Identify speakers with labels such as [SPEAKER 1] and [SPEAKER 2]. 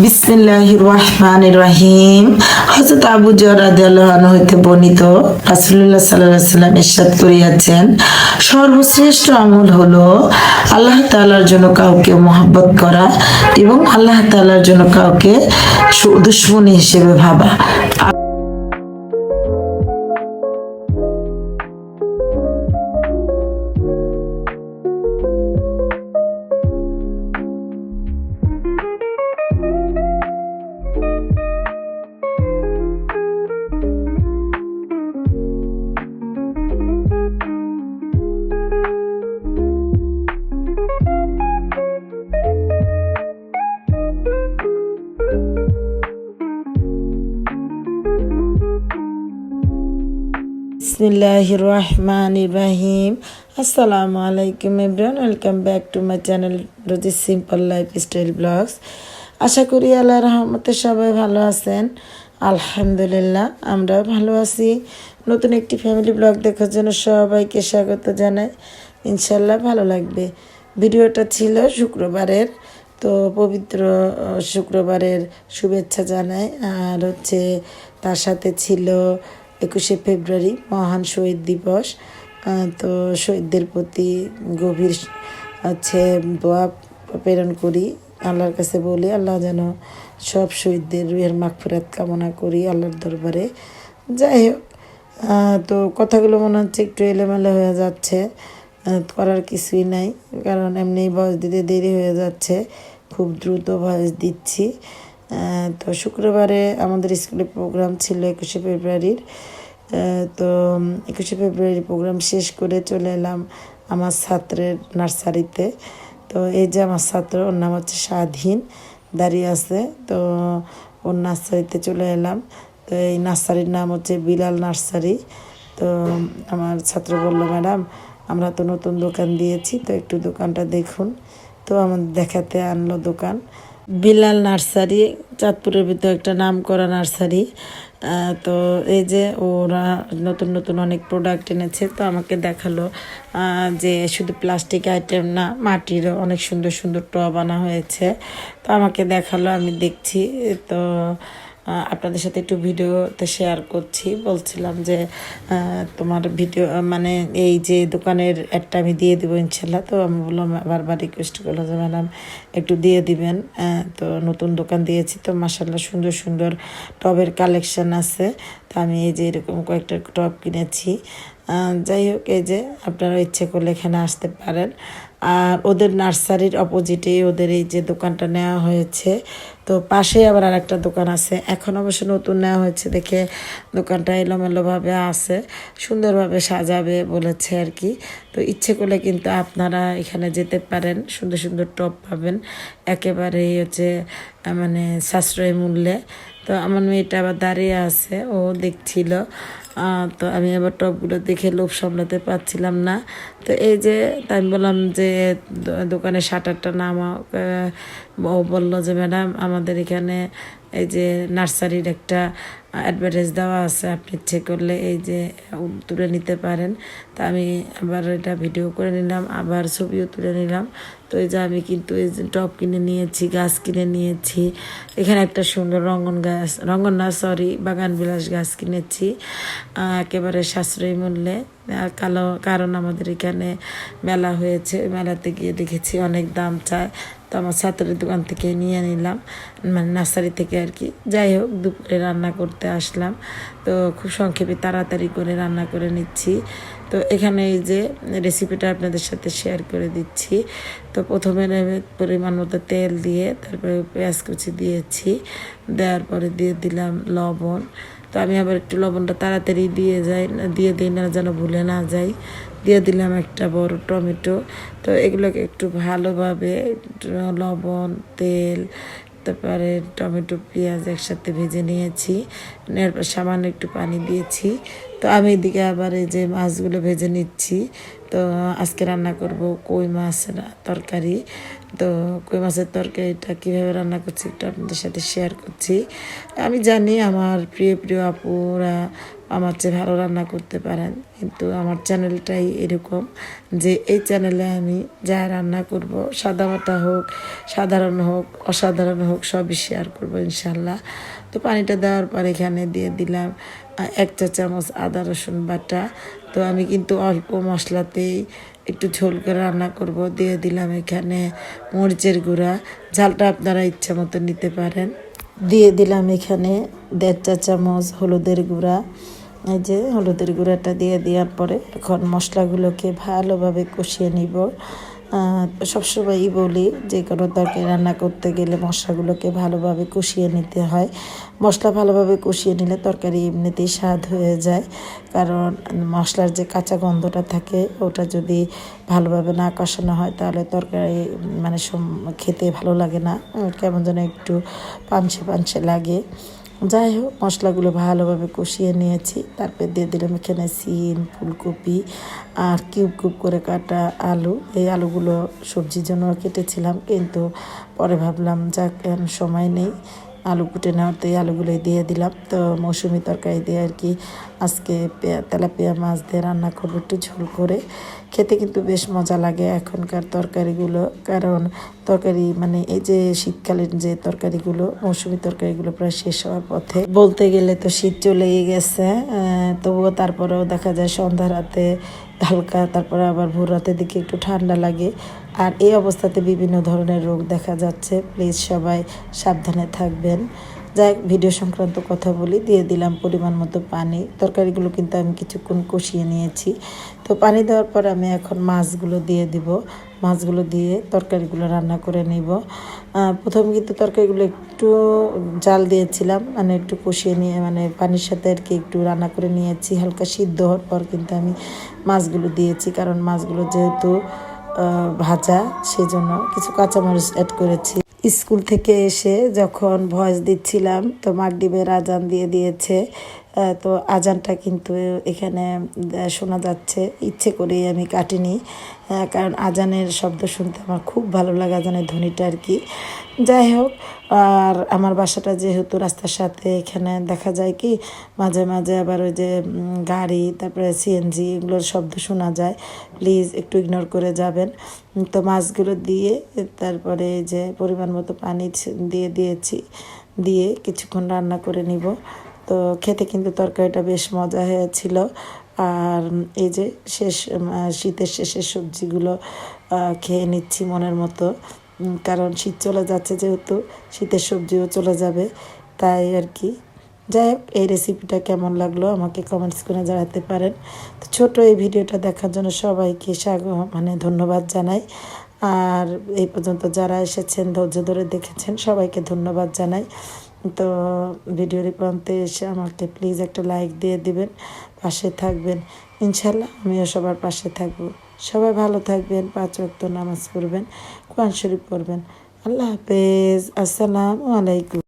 [SPEAKER 1] বিসমিল্লাহির রহমানির রহিম। হযরত আবু যর রাদিয়াল্লাহু আনহু হইতে বর্ণিত, রাসূলুল্লাহ সাল্লাল্লাহু আলাইহি ওয়াসাল্লাম ইরশাদ করিয়াছেন, সর্বশ্রেষ্ঠ আমল হলো আল্লাহ তাআলার জন্য কাউকে মহব্বত করা এবং আল্লাহ তাআলার জন্য কাউকে দুশমন হিসেবে ভাবা। বিসমিল্লাহির রহমানির রহিম। আসসালামু আলাইকুম everyone, welcome back to my channel Rosy simple lifestyle blogs. আশা করি আল্লাহর রহমতে সবাই ভালো আছেন। আলহামদুলিল্লাহ আমরাও ভালো আছি। নতুন একটি ফ্যামিলি ব্লগ দেখার জন্য সবাইকে স্বাগত জানাই। ইনশাল্লাহ ভালো লাগবে। ভিডিওটা ছিল শুক্রবারের, তো পবিত্র শুক্রবারের শুভেচ্ছা জানাই। আর তার সাথে ছিল 21শে ফেব্রুয়ারি মহান শহীদ দিবস। তো শহীদদের প্রতি গভীর দোয়া প্রেরণ করি, আল্লাহর কাছে বলি আল্লাহ যেন সব শহীদদের রুহের মাগফিরাত কামনা করি আল্লাহর দরবারে। যাই হোক, তো কথাগুলো মনে হচ্ছে একটু এলোমেলো হয়ে যাচ্ছে, করার কিছুই নাই, কারণ এমনি ভয়েস দিতে দেরি হয়ে যাচ্ছে, খুব দ্রুত ভয়েস দিচ্ছি। তো শুক্রবারে আমাদের স্কুলে প্রোগ্রাম ছিল 21শে ফেব্রুয়ারির। তো 21শে ফেব্রুয়ারির প্রোগ্রাম শেষ করে চলে এলাম আমার ছাত্রের নার্সারিতে। তো এই যে আমার ছাত্র, ওর নাম হচ্ছে স্বাধীন, দাঁড়িয়ে আছে। তো ওর নার্সারিতে চলে এলাম। তো এই নার্সারির নাম হচ্ছে বিলাল নার্সারি। তো আমার ছাত্র বললো, ম্যাডাম আমরা তো নতুন দোকান দিয়েছি, তো একটু দোকানটা দেখুন। তো আমাদের দেখাতে আনলো দোকান। বিলাল নার্সারি চাঁদপুরের ভিতরে একটা নামকরা নার্সারি। তো এই যে ওরা নতুন নতুন অনেক প্রোডাক্ট এনেছে, তো আমাকে দেখালো যে শুধু প্লাস্টিক আইটেম না, মাটিরও অনেক সুন্দর সুন্দর টব আনা হয়েছে। তো আমাকে দেখালো, আমি দেখছি। তো আপনাদের সাথে একটু ভিডিওতে শেয়ার করছি। বলছিলাম যে তোমার ভিডিও মানে এই যে দোকানের একটা আমি দিয়ে দেবো ইনশাল্লাহ। তো আমি বললাম, বারবার রিকোয়েস্ট করলো যে ম্যাডাম একটু দিয়ে দিবেন। তো নতুন দোকান দিয়েছি, তো মাশাআল্লাহ সুন্দর সুন্দর টবের কালেকশন আছে। তো আমি এই যে এরকম কয়েকটা টব কিনেছি। যাই হোক, এই যে আপনারা ইচ্ছে করলে এখানে আসতে পারেন। আর ওদের নার্সারির অপোজিটে ওদের এই যে দোকানটা নেওয়া হয়েছে। তো পাশে আবার আর একটা দোকান আছে, এখন অবশ্য নতুন নেওয়া হয়েছে দেখে দোকানটা এলোমেলোভাবে আছে, সুন্দরভাবে সাজাবে বলেছে আর কি। তো ইচ্ছে করলে কিন্তু আপনারা এখানে যেতে পারেন, সুন্দর সুন্দর টব পাবেন একেবারেই মানে সাশ্রয়ী মূল্যে। তো আমার মেয়েটা আবার দাঁড়িয়ে আছে, ও দেখছিল। তো আমি আবার টবগুলো দেখে লোভ সামলাতে পারছিলাম না। তো এই যে তাই আমি বললাম যে দোকানের শাটারটা নামাও। ও বললো যে ম্যাডাম আমাদের এখানে এই যে নার্সারির একটা অ্যাডভার্টাইজ দেওয়া আছে, আপনি ইচ্ছে করলে এই যে তুলে নিতে পারেন। তা আমি আবার এটা ভিডিও করে নিলাম, আবার ছবিও তুলে নিলাম। তো এই যে আমি কিন্তু এই যে টব কিনে নিয়েছি, গাছ কিনে নিয়েছি। এখানে একটা সুন্দর রঙ্গন না সরি বাগান বিলাস গাছ কিনেছি একেবারে সাশ্রয়ী মূল্যে। কারণ আমাদের এখানে মেলা হয়েছে, মেলাতে গিয়ে দেখেছি অনেক দাম চায়। তো আমার ছাত্রের দোকান থেকে নিয়ে নিলাম, মানে নার্সারি থেকে আর কি। যাই হোক, দুপুরে রান্না করতে আসলাম, তো খুব সংক্ষেপে তাড়াতাড়ি করে রান্না করে নিচ্ছি। তো এখানে এই যে রেসিপিটা আপনাদের সাথে শেয়ার করে দিচ্ছি। তো প্রথমে পরিমাণ মতো তেল দিয়ে তারপরে পেঁয়াজ কুচি দিয়েছি, দেওয়ার পরে দিয়ে দিলাম লবণ। তো আমি আবার একটু লবণটা তাড়াতাড়ি দিয়ে দিই না যেন ভুলে না যাই। দিয়ে দিলাম একটা বড় টমেটো। তো এগুলোকে একটু ভালোভাবে লবণ, তেল, তারপরে টমেটো, পেঁয়াজ একসাথে ভেজে নিয়েছি। এরপর সামান্য একটু পানি দিয়েছি। তো আমি এদিকে আবার এই যে মাছগুলো ভেজে নিচ্ছি। তো আজকে রান্না করব কই মাছের তরকারি। তো কই মাছের তরকারিটা কীভাবে রান্না করছি একটু আপনাদের সাথে শেয়ার করছি। আমি জানি আমার প্রিয় প্রিয় আপুরা আমার চেয়ে ভালো রান্না করতে পারেন, কিন্তু আমার চ্যানেলটাই এরকম যে এই চ্যানেলে আমি যা রান্না করব, সাদামাটা হোক, সাধারণ হোক, অসাধারণ হোক, সবই শেয়ার করবো ইনশাল্লাহ। তো পানিটা দেওয়ার পর এখানে দিয়ে দিলাম 1 চা চামচ আদা রসুন বাটা। তো আমি কিন্তু অল্প মশলাতেই একটু ঝোল করে রান্না করব। দিয়ে দিলাম এখানে মরিচের গুঁড়া, ঝালটা আপনারা ইচ্ছা মতো নিতে পারেন। দিয়ে দিলাম এখানে 1.5 চা চামচ হলুদের গুঁড়া। এই যে হলুদের গুঁড়াটা দিয়ে দেওয়ার পরে এখন মশলাগুলোকে ভালোভাবে কষিয়ে নিব। সবসময়ই বলি যে কোনো তরকারি রান্না করতে গেলে মশলাগুলোকে ভালোভাবে কষিয়ে নিতে হয়। মশলা ভালোভাবে কষিয়ে নিলে তরকারি এমনিতেই স্বাদ হয়ে যায়, কারণ মশলার যে কাঁচা গন্ধটা থাকে ওটা যদি ভালোভাবে না কষানো হয় তাহলে তরকারি মানে খেতে ভালো লাগে না, কেমন যেন একটু পানসে পানসে লাগে। যাই হোক, মশলাগুলো ভালোভাবে কষিয়ে নিয়েছি। তারপর দিয়ে দিলাম এখানে সিম, ফুলকপি আর কিউব কিউব করে কাটা আলু। এই আলুগুলো সবজির জন্য কেটেছিলাম, কিন্তু পরে ভাবলাম যাক সময় নেই, আলু কুটে নেওয়াতে এই আলুগুলোই দিয়ে দিলাম। তো মৌসুমি তরকারি দিয়ে আর কি আজকে তেলাপিয়া মাছ দিয়ে রান্না করবো একটু ঝোল করে। খেতে কিন্তু বেশ মজা লাগে এখনকার তরকারিগুলো, কারণ তরকারি মানে এই যে শীতকালীন যে তরকারিগুলো, মৌসুমি তরকারিগুলো প্রায় শেষ হওয়ার পথে। বলতে গেলে তো শীত চলেই গেছে, তবুও তারপরেও দেখা যায় সন্ধ্যা রাতে হালকা, তারপরে আবার ভোর রাতের দিকে একটু ঠান্ডা লাগে। আর এই অবস্থাতে বিভিন্ন ধরনের রোগ দেখা যাচ্ছে। প্লিজ সবাই সাবধানে থাকবেন। যাই ভিডিও সংক্রান্ত কথা বলি, দিয়ে দিলাম পরিমাণ মতো পানি। তরকারিগুলো কিন্তু আমি কিছুক্ষণ কষিয়ে নিয়েছি। তো পানি দেওয়ার পর আমি এখন মাছগুলো দিয়ে দিব। মাছগুলো দিয়ে তরকারিগুলো রান্না করে নিব। প্রথমে কিন্তু তরকারিগুলো একটু জাল দিয়েছিলাম, মানে একটু কষিয়ে নিয়ে মানে পানির সাথে আর কি একটু রান্না করে নিয়েছি। হালকা সিদ্ধ হওয়ার পর কিন্তু আমি মাছগুলো দিয়েছি, কারণ মাছগুলো যেহেতু ভাজা, সেজন্য কিছু কাঁচামরিচ অ্যাড করেছি। স্কুল থেকে এসে যখন ভয়েস দিচ্ছিলাম তো মাগরিবের আজান দিয়ে দিয়েছে। তো আজানটা কিন্তু এখানে শোনা যাচ্ছে, ইচ্ছে করেই আমি কাটিনি, কারণ আজানের শব্দ শুনতে আমার খুব ভালো লাগে, আজানের ধ্বনিটা আর কি। যাই হোক, আর আমার বাসাটা যেহেতু রাস্তার সাথে, এখানে দেখা যায় কি মাঝে মাঝে আবার ওই যে গাড়ি, তারপরে সিএনজি, এগুলোর শব্দ শোনা যায়। প্লিজ একটু ইগনোর করে যাবেন। তো মাছগুলো দিয়ে তারপরে যে পরিমাণ মতো পানি দিয়ে দিয়েছি, দিয়ে কিছুক্ষণ রান্না করে নিব। তো খেতে কিন্তু তরকারিটা বেশ মজা হয়েছিল। আর এই যে শীতের শেষের সবজিগুলো খেয়ে নিচ্ছি মনের মতো, কারণ শীত চলে যাচ্ছে, যেহেতু শীতের সবজিও চলে যাবে, তাই আর কি। যাই হোক, এই রেসিপিটা কেমন লাগলো আমাকে কমেন্টস করে জানাতে পারেন। তো ছোট এই ভিডিওটা দেখার জন্য সবাইকে ধন্যবাদ জানাই। আর এই পর্যন্ত যারা এসেছেন, ধৈর্য ধরে দেখেছেন, সবাইকে ধন্যবাদ জানাই। তো ভিডিওর প্রান্তে এসে আমাকে প্লিজ একটা লাইক দিয়ে দিবেন, পাশে থাকবেন। ইনশাল্লাহ আমিও সবার পাশে থাকবো। সবাই ভালো থাকবেন, 5 ওয়াক্ত নামাজ পড়বেন, কোরআন শরীফ পড়বেন। আল্লাহ হাফেজ, আসসালামু আলাইকুম।